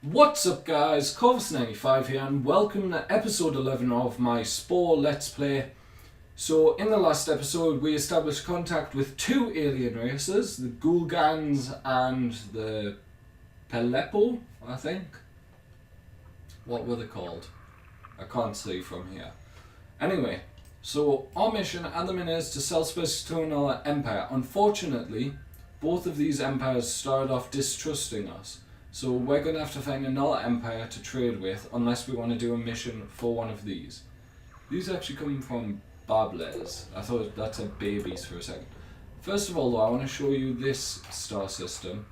What's up guys, Corvus95 here and welcome to episode 11 of my Spore Let's Play. So in the last episode we established contact with two alien races, the Gulgans and the Pelepo, I think. What were they called? I can't see from here. Anyway, so our mission at the minute is to sell space to another empire. Unfortunately, both of these empires started off distrusting us. So we're going to have to find another empire to trade with unless we want to do a mission for one of these. These actually come from Bables. I thought that said babies for a second. First of all though, I want to show you this star system.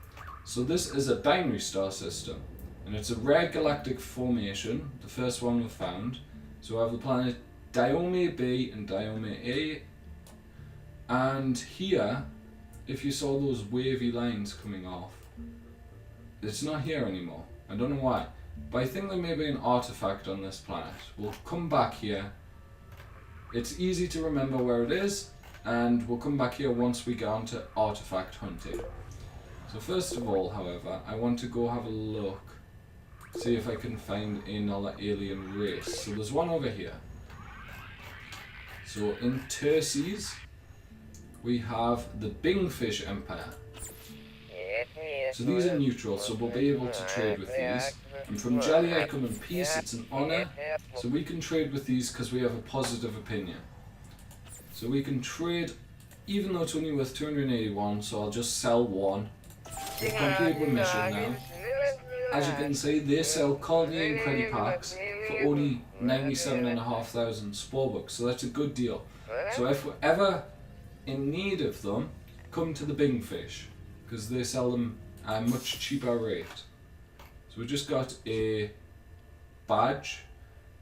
So this is a binary star system. And it's a rare galactic formation, the first one we found. So I have the planet Diome B and Diome A. And here, if you saw those wavy lines coming off, it's not here anymore. I don't know why, but I think there may be an artifact on this planet. We'll come back here. It's easy to remember where it is, and we'll come back here once we get onto artifact hunting. So first of all, however, I want to go have a look, see if I can find another alien race. So there's one over here. So in Terces, we have the Bingfish Empire. So these are neutral, so we'll be able to trade with these. And from Jelly I come in peace, it's an honour. So we can trade with these because we have a positive opinion. So we can trade, even though it's only worth 281, so I'll just sell one. We've completed the mission now. As you can see, they sell colony and credit packs for only 97,500 spore books, so that's a good deal. So if we're ever in need of them, come to the Bingfish, because they sell them at a much cheaper rate. So we just got a badge,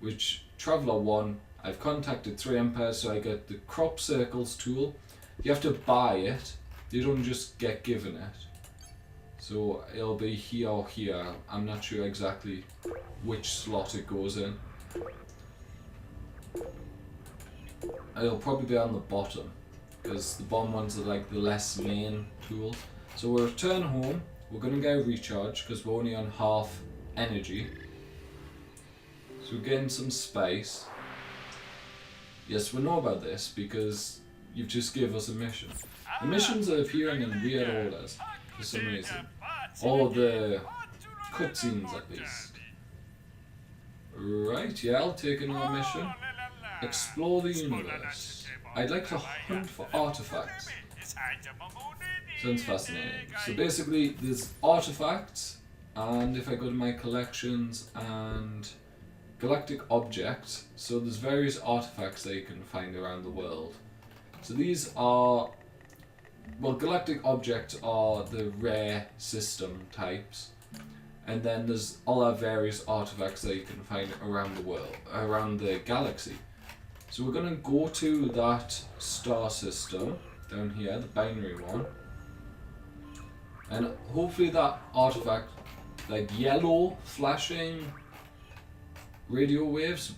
which Traveller 1, I've contacted 3 empires, so I get the crop circles tool. You have to buy it, you don't just get given it. So it'll be here or here, I'm not sure exactly which slot it goes in. It'll probably be on the bottom, because the bottom ones are like the less main tools. So we'll return home, we're going to get a recharge because we're only on half energy. So we're getting some space. Yes, we know about this because you've just gave us a mission. The missions are appearing in weird orders for some reason. Or the cutscenes at least. Right, yeah, I'll take another mission. Explore the universe. I'd like to hunt for artifacts. Sounds fascinating. So basically there's artifacts, and if I go to my collections and galactic objects, so there's various artifacts that you can find around the world. So these are, well, galactic objects are the rare system types, and then there's other various artifacts that you can find around the world, around the galaxy. So we're going to go to that star system down here, the binary one. And hopefully that artifact, like yellow flashing radio waves,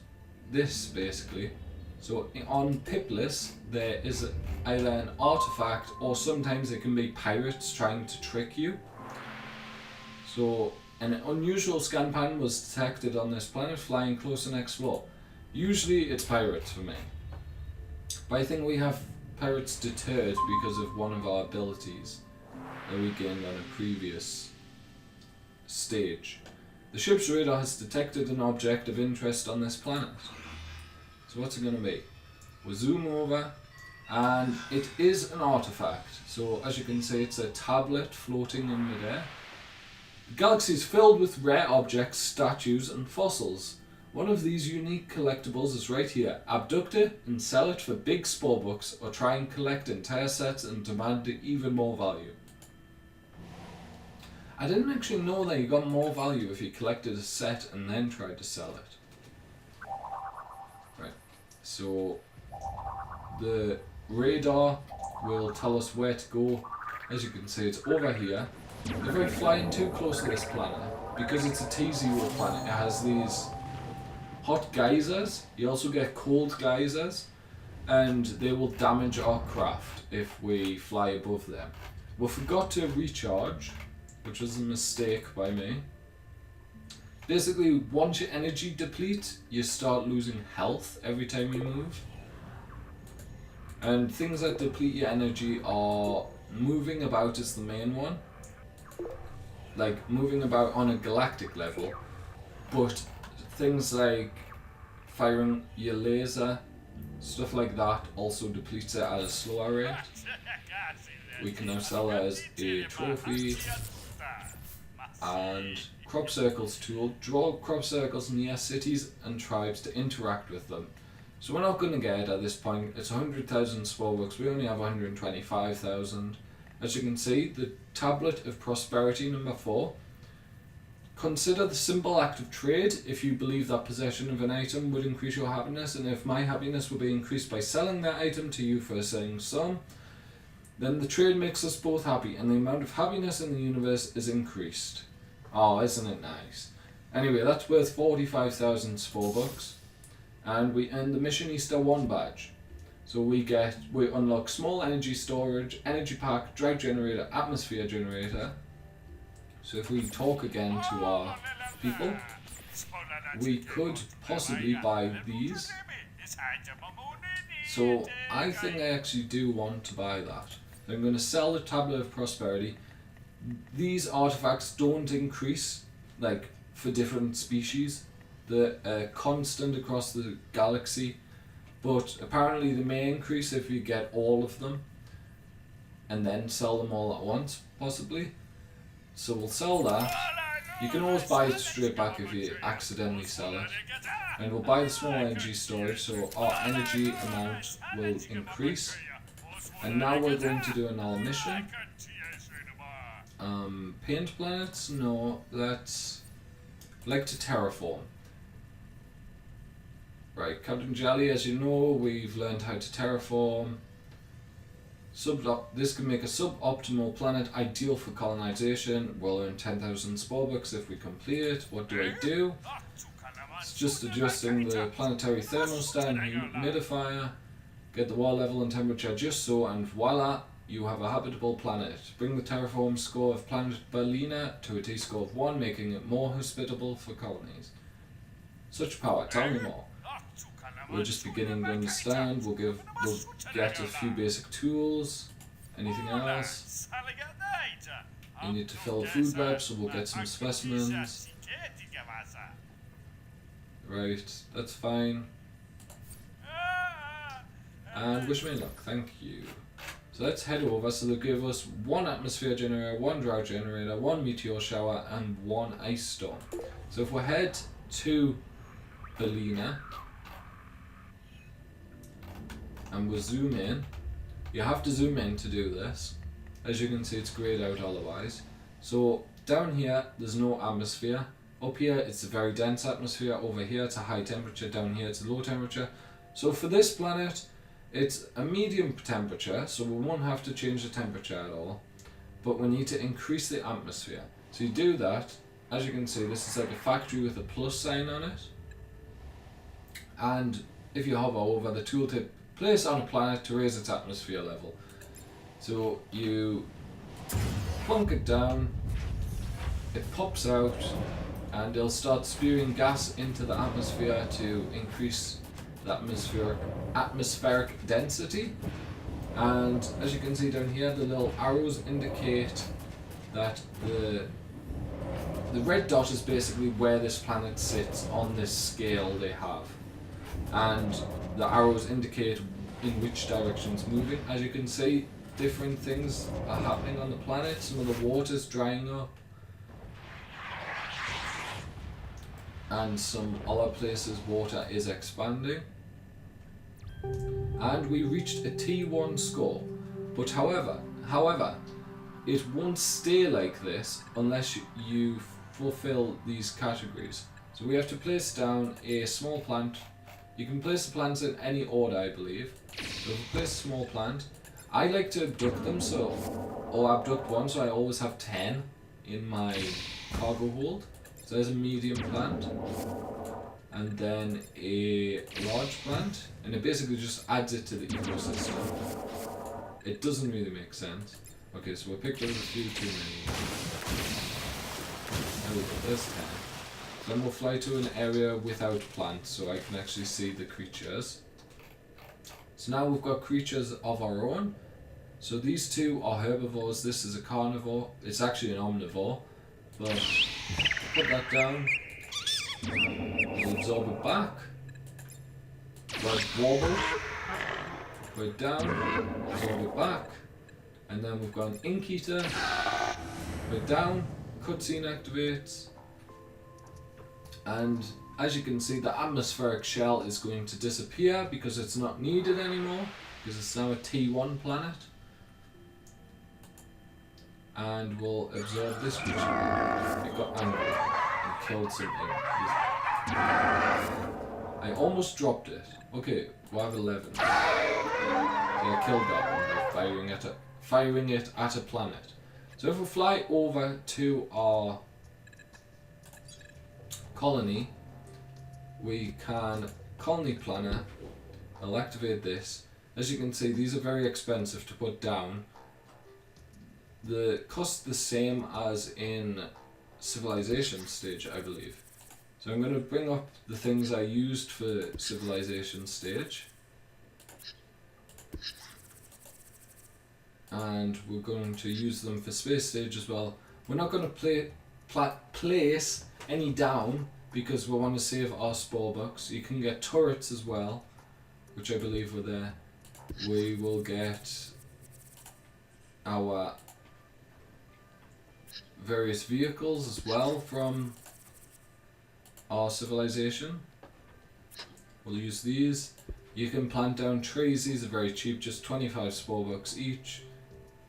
this basically. So on Piplis there is either an artifact or sometimes it can be pirates trying to trick you. So an unusual scan pattern was detected on this planet, flying closer next floor. Usually it's pirates for me, but I think we have pirates deterred because of one of our abilities that we gained on a previous stage. The ship's radar has detected an object of interest on this planet. So what's it going to be? We'll zoom over, and it is an artifact. So as you can see, it's a tablet floating in midair. The galaxy is filled with rare objects, statues and fossils. One of these unique collectibles is right here. Abduct it and sell it for big spore books, or try and collect entire sets and demand even more value. I didn't actually know that you got more value if you collected a set and then tried to sell it. Right, so the radar will tell us where to go. As you can see, it's over here. If I fly in too close to this planet, because it's a T0 planet, it has these hot geysers. You also get cold geysers, and they will damage our craft if we fly above them. We forgot to recharge, which was a mistake by me. basically once your energy depletes, you start losing health every time you move. And things that deplete your energy are moving about is the main one. Like moving about on a galactic level. But things like firing your laser, stuff like that also depletes it at a slower rate. We can now sell that as a trophy. And crop circles tool. Draw crop circles near cities and tribes to interact with them. So we're not going to get at this point. It's 100,000 spore books. We only have 125,000. As you can see, the tablet of prosperity number 4. Consider the simple act of trade if you believe that possession of an item would increase your happiness, and if my happiness would be increased by selling that item to you for a certain sum, then the trade makes us both happy and the amount of happiness in the universe is increased. Oh, isn't it nice? Anyway, that's worth 45,000 spore books, and we earn the Missionista 1 badge. So we unlock small energy storage, energy pack, drag generator, atmosphere generator. So if we talk again to our people, we could possibly buy these. So I think I actually do want to buy that. I'm going to sell the Tablet of Prosperity. These artifacts don't increase, like, for different species. They're constant across the galaxy. But apparently they may increase if you get all of them. And then sell them all at once, possibly. So we'll sell that. You can always buy it straight back if you accidentally sell it. And we'll buy the small energy storage, so our energy amount will increase. And now we're going to do another mission. Paint planets? No, let's like to terraform. Right, Captain Jelly, as you know, we've learned how to terraform. This can make a suboptimal planet ideal for colonization. We'll earn 10,000 spore books if we complete it. What do I do? It's just adjusting the planetary thermostat and humidifier. Get the water level and temperature just so, and voila, you have a habitable planet. Bring the terraform score of planet Berlina to a T-score of 1, making it more hospitable for colonies. Such power, tell me more. We're just beginning to understand. We'll get a few basic tools. Anything else? You need to fill a food web, so we'll get some specimens. Right, that's fine. And wish me luck, thank you. So let's head over. So they'll give us 1 atmosphere generator, 1 drought generator, 1 meteor shower, and 1 ice storm. So if we head to Belina, and we'll zoom in. You have to zoom in to do this. As you can see, it's grayed out otherwise. So down here, there's no atmosphere. Up here, it's a very dense atmosphere. Over here, it's a high temperature. Down here, it's a low temperature. So for this planet, it's a medium temperature, so we won't have to change the temperature at all. But we need to increase the atmosphere. So you do that. As you can see, this is like a factory with a plus sign on it. And if you hover over the tooltip, place on a planet to raise its atmosphere level. So you plunk it down, it pops out, and it'll start spewing gas into the atmosphere to increase the atmospheric density. And as you can see down here, the little arrows indicate that the red dot is basically where this planet sits on this scale they have. And the arrows indicate in which direction it's moving. As you can see, different things are happening on the planet. Some of the water's drying up, and some other places water is expanding. And we reached a T1 score. But however, it won't stay like this unless you fulfill these categories. So we have to place down a small plant. You can place the plants in any order, I believe. So if we place a small plant, I like to abduct them, or abduct one, so I always have 10 in my cargo hold. So there's a medium plant, and then a large plant, and it basically just adds it to the ecosystem. It doesn't really make sense. Okay, so we picked up a few too many. There we go, there's 10. Then we'll fly to an area without plants so I can actually see the creatures. So now we've got creatures of our own. So these two are herbivores, this is a carnivore. It's actually an omnivore. But put that down. We'll absorb it back. Right, wobble. Put it down. Absorb it back. And then we've got an ink eater. Put it down. Cutscene activates. And as you can see, the atmospheric shell is going to disappear because it's not needed anymore, because it's now a T1 planet. And we'll absorb this creature. It got angry and killed something. I almost dropped it. Okay, we'll have 11. So I killed that one by firing it at a planet. So if we fly over to our colony, we can colony planner. I'll activate this. As you can see, these are very expensive to put down. The cost the same as in civilization stage, I believe. So I'm going to bring up the things I used for civilization stage. And we're going to use them for space stage as well. We're not going to place any down because we want to save our spore bucks. You can get turrets as well, which I believe were there. We will get our various vehicles as well from our civilization. We'll use these. You can plant down trees. These are very cheap, just 25 spore bucks each.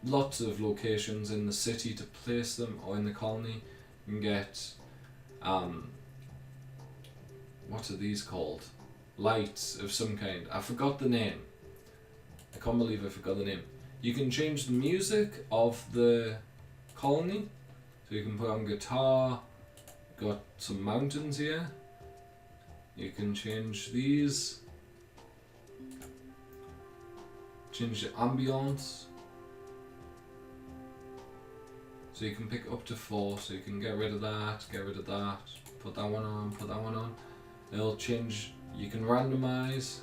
Lots of locations in the city to place them, or in the colony. You can get what are these called? Lights of some kind. I forgot the name. I can't believe I forgot the name. You can change the music of the colony. So you can put on guitar. Got some mountains here. You can change these. Change the ambience. So you can pick up to 4, so you can get rid of that, put that one on, put that one on. It'll change, you can randomize.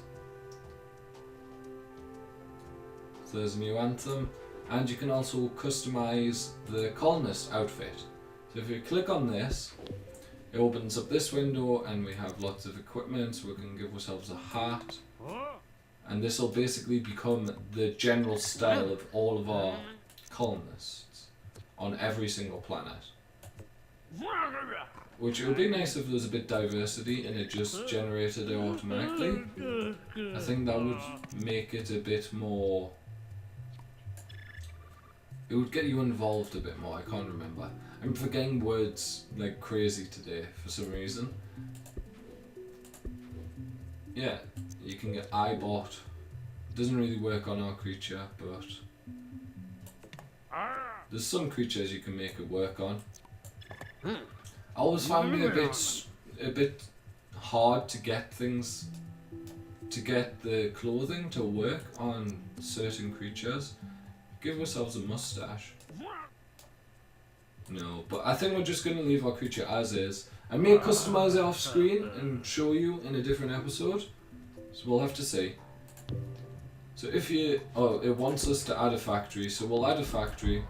So there's a new anthem. And you can also customize the colonist outfit. So if you click on this, it opens up this window and we have lots of equipment, so we can give ourselves a hat. And this will basically become the general style of all of our colonists on every single planet. Which it would be nice if there was a bit diversity and it just generated it automatically. I think that would make it a bit more... It would get you involved a bit more, I can't remember. I'm forgetting words like crazy today for some reason. Yeah, you can get iBot. It doesn't really work on our creature, but there's some creatures you can make it work on. I always found it a bit hard to get things, to get the clothing to work on certain creatures. Give ourselves a mustache. No, but I think we're just going to leave our creature as is. I may customize it off screen and show you in a different episode. So we'll have to see. So if you... Oh, it wants us to add a factory. So we'll add a factory.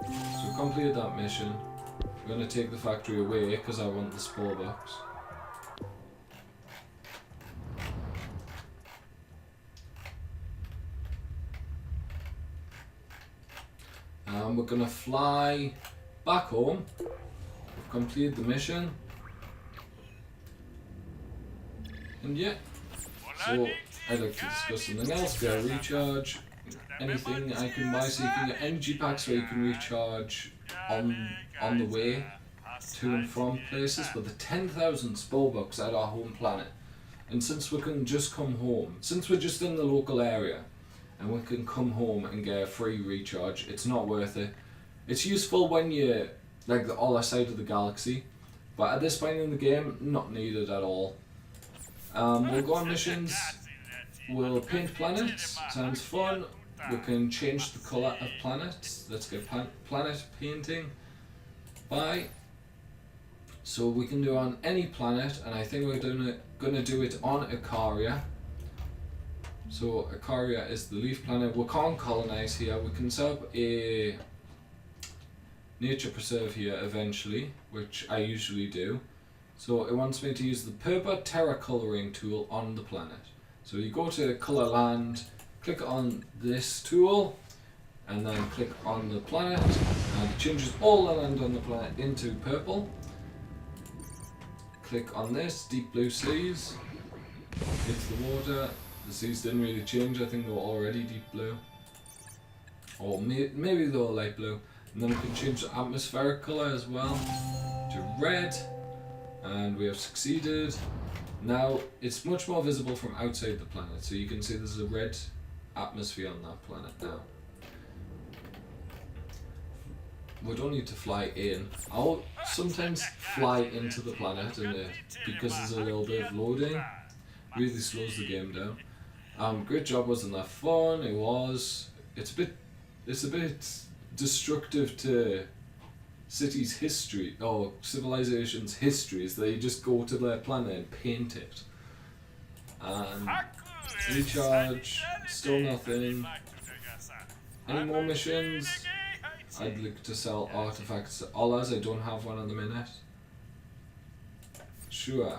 So we've completed that mission. We're going to take the factory away because I want the spore box. And we're going to fly back home. We've completed the mission. And yeah. So I'd like to discuss something else. Get a recharge. Anything I can buy, so you can get energy packs where you can recharge on the way to and from places. But the 10,000 spore bucks at our home planet. And since we can just come home, since we're just in the local area, and we can come home and get a free recharge, it's not worth it. It's useful when you're like the other side of the galaxy, but at this point in the game, not needed at all. We'll go on missions, we'll paint planets, sounds fun. We can change the colour of planets. Let's get planet painting. Buy. So we can do it on any planet, and I think we're gonna do it on Icaria. So Icaria is the leaf planet. We can't colonize here. We can set up a nature preserve here eventually, which I usually do. So it wants me to use the Purple Terra coloring tool on the planet. So you go to color land, click on this tool, and then click on the planet, and it changes all the land on the planet into purple. Click on this, deep blue seas, hits the water. The seas didn't really change, I think they were already deep blue. Or maybe they were light blue. And then we can change the atmospheric colour as well to red. And we have succeeded. Now it's much more visible from outside the planet, so you can see there's a red atmosphere on that planet now. We don't need to fly in. I'll sometimes fly into the planet, and because there's a little bit of loading, really slows the game down. Great job, wasn't that fun? It was. It's a bit destructive to cities' history or civilizations' histories that you just go to their planet and paint it. And recharge, still nothing. Any more missions? I'd like to sell artifacts to Ollars. I don't have one at the minute. Sure.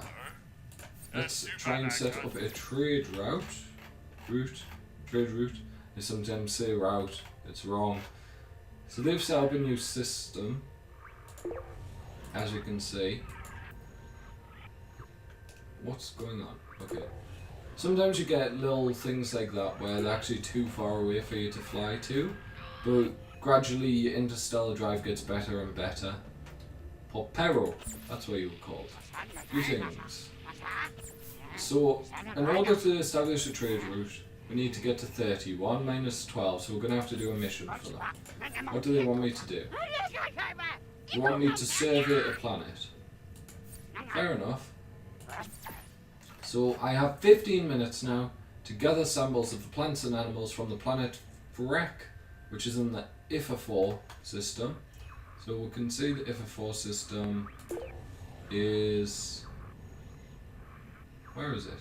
Let's try and set up a trade route. Trade route. I sometimes say route. It's wrong. So they've set up a new system, as you can see. What's going on? Okay. Sometimes you get little things like that where they're actually too far away for you to fly to, but gradually your interstellar drive gets better and better. Popero, that's what you would call it. Greetings. So, in order to establish a trade route, we need to get to 30. 1 minus 12, so we're going to have to do a mission for that. What do they want me to do? They want me to survey a planet. Fair enough. So I have 15 minutes now to gather samples of the plants and animals from the planet Frek, which is in the IFA4 system. So we can see the IFA4 system is... where is it?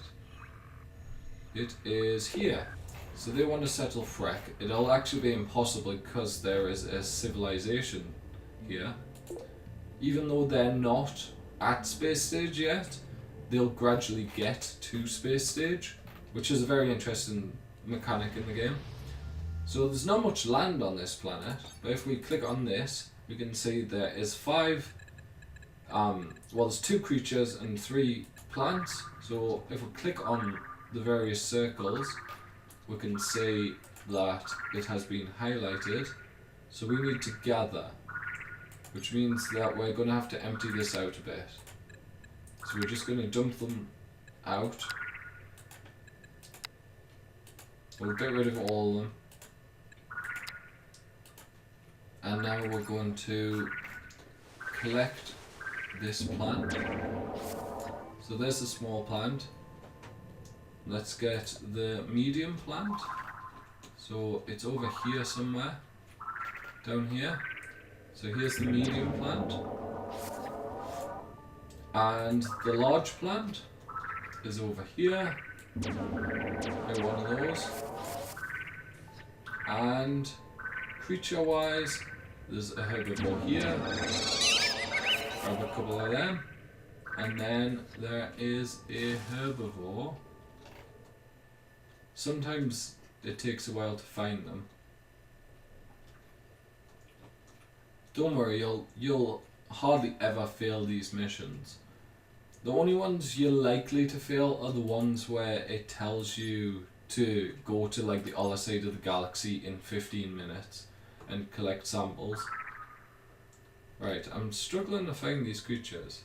It is here. So they want to settle Frek. It'll actually be impossible because there is a civilization here. Even though they're not at space stage yet, they'll gradually get to space stage, which is a very interesting mechanic in the game. So there's not much land on this planet, but if we click on this, we can see there is there's 2 creatures and 3 plants. So if we click on the various circles, we can see that it has been highlighted. So we need to gather, which means that we're going to have to empty this out a bit. So we're just going to dump them out. We'll get rid of all of them. And now we're going to collect this plant. So there's the small plant. Let's get the medium plant. So it's over here somewhere. Down here. So here's the medium plant. And the large plant is over here. Get one of those. And creature wise, there's a herbivore here. Grab a couple of them. And then there is a herbivore. Sometimes it takes a while to find them. Don't worry, you'll hardly ever fail these missions. The only ones you're likely to fail are the ones where it tells you to go to like the other side of the galaxy in 15 minutes and collect samples. Right, I'm struggling to find these creatures.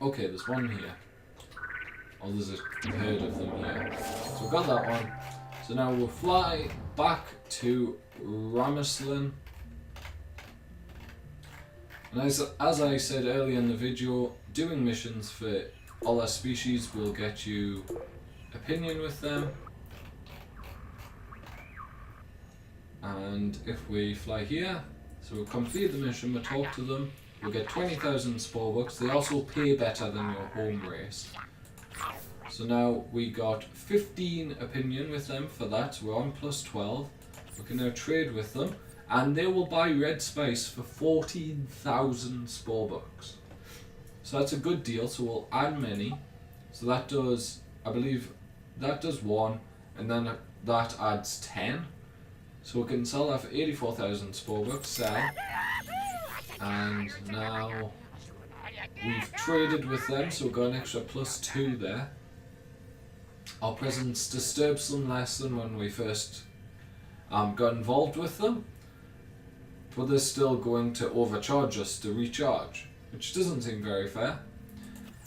Okay, there's one here. Oh, there's a herd of them here. So we've got that one. So now we'll fly back to Ramaslin. And as I said earlier in the video, doing missions for all our species will get you opinion with them. And if we fly here, So we'll complete the mission, we'll talk to them, we'll get 20,000 Spore books. They also pay better than your home race. So now we got 15 opinion with them for that, so we're on plus 12. We can now trade with them, and they will buy red spice for 14,000 Spore books. So that's a good deal, so we'll add many. So that does, I believe, that does 1, and then that adds 10. So we can sell that for 84,000 Spore books, sell. And now we've traded with them, so we've got an extra plus 2 there. Our presence disturbs them less than when we first got involved with them, but they're still going to overcharge us to recharge, which doesn't seem very fair.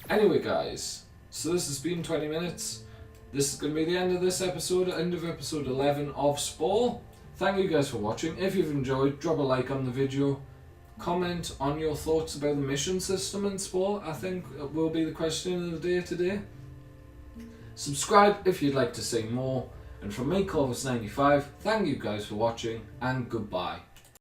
Anyway guys, so this has been 20 minutes. This is going to be the end of this episode, end of episode 11 of Spore. Thank you guys for watching. If you've enjoyed, drop a like on the video. Comment on your thoughts about the mission system in Spore, I think will be the question of the day today. Subscribe if you'd like to see more. And from me, Corvus95, thank you guys for watching, and goodbye.